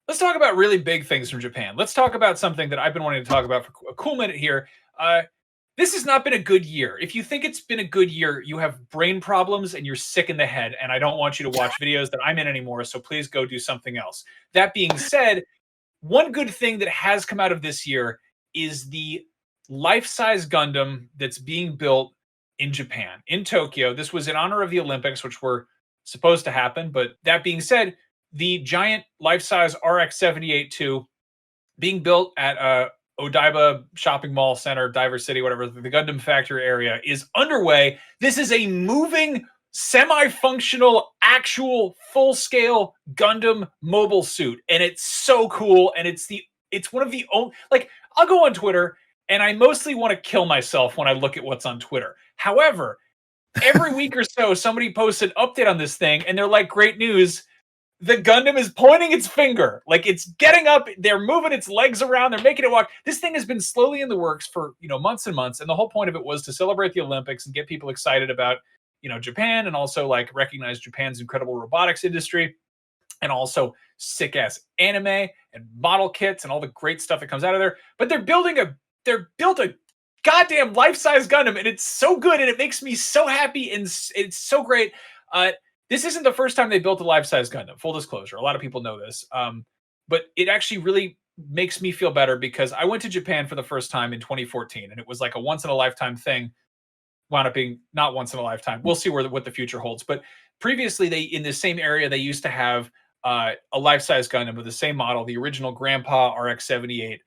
Let's talk about really big things from Japan. Let's talk about something that I've been wanting to talk about for a cool minute here. This has not been a good year. If you think it's been a good year, you have brain problems and you're sick in the head. And I don't want you to watch videos that I'm in anymore. So please go do something else. That being said, one good thing that has come out of this year is the life-size Gundam that's being built in Japan, in Tokyo. This was in honor of the Olympics, which were supposed to happen. But that being said, the giant life-size RX-78-2 being built at Odaiba Shopping Mall Center, Diver City, whatever, the Gundam factory area is underway. This is a moving, semi-functional, actual full-scale Gundam mobile suit. And it's so cool. And it's one of the only, like, I'll go on Twitter and I mostly want to kill myself when I look at what's on Twitter. However, every week or so, somebody posts an update on this thing and they're like, great news. The Gundam is pointing its finger, like it's getting up. They're moving its legs around. They're making it walk. This thing has been slowly in the works for, months and months. And the whole point of it was to celebrate the Olympics and get people excited about, Japan, and also like recognize Japan's incredible robotics industry and also sick ass anime and model kits and all the great stuff that comes out of there. But they're built a goddamn life-size Gundam, and it's so good and it makes me so happy and it's so great. This isn't the first time they built a life-size Gundam, full disclosure. A lot of people know this. But it actually really makes me feel better because I went to Japan for the first time in 2014, and it was like a once-in-a-lifetime thing. Wound up being not once in a lifetime. We'll see what the future holds. But previously, in the same area, they used to have a life-size Gundam with the same model, the original Grandpa RX-78.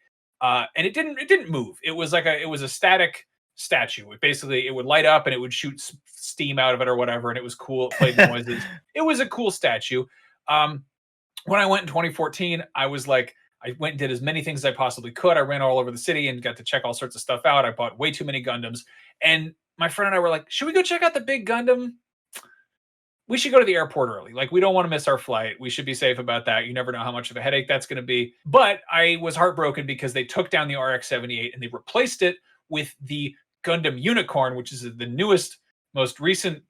And it didn't move. It was a static statue. It would light up and it would shoot steam out of it or whatever, and it was cool. It played noises. It was a cool statue. When I went in 2014, I went and did as many things as I possibly could. I ran all over the city and got to check all sorts of stuff out. I bought way too many Gundams, and my friend and I were like, should we go check out the big Gundam? We should go to the airport early. Like, we don't want to miss our flight. We should be safe about that. You never know how much of a headache that's going to be. But I was heartbroken because they took down the RX-78 and they replaced it with the Gundam Unicorn, which is the newest, most recent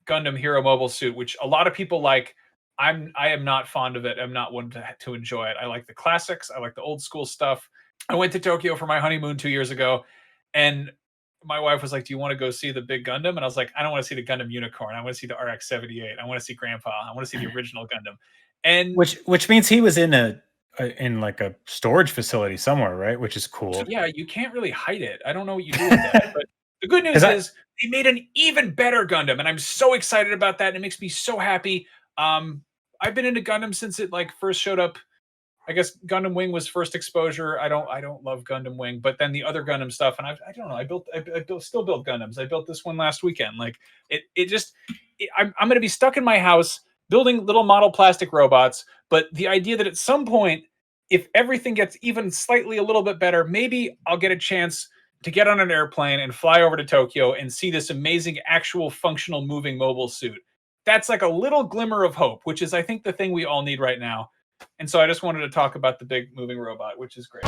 Gundam Hero mobile suit, which a lot of people like. I am not fond of it. I'm not one to enjoy it. I like the classics. I like the old school stuff. I went to Tokyo for my honeymoon 2 years ago, and my wife was like, do you want to go see the big Gundam? And I was like, I don't want to see the Gundam Unicorn. I want to see the RX-78. I want to see Grandpa. I want to see the original Gundam. And which means he was in like a storage facility somewhere, right? Which is cool. So yeah, you can't really hide it. I don't know what you do with that. But the good news is they made an even better Gundam, and I'm so excited about that. And it makes me so happy. I've been into Gundam since it like first showed up. I guess Gundam Wing was first exposure. I don't love Gundam Wing, but then the other Gundam stuff, and I don't know. I still build Gundams. I built this one last weekend. Like I'm going to be stuck in my house building little model plastic robots. But the idea that at some point, if everything gets even slightly a little bit better, maybe I'll get a chance to get on an airplane and fly over to Tokyo and see this amazing, actual, functional, moving mobile suit. That's like a little glimmer of hope, which is, I think, the thing we all need right now. And so I just wanted to talk about the big moving robot, which is great.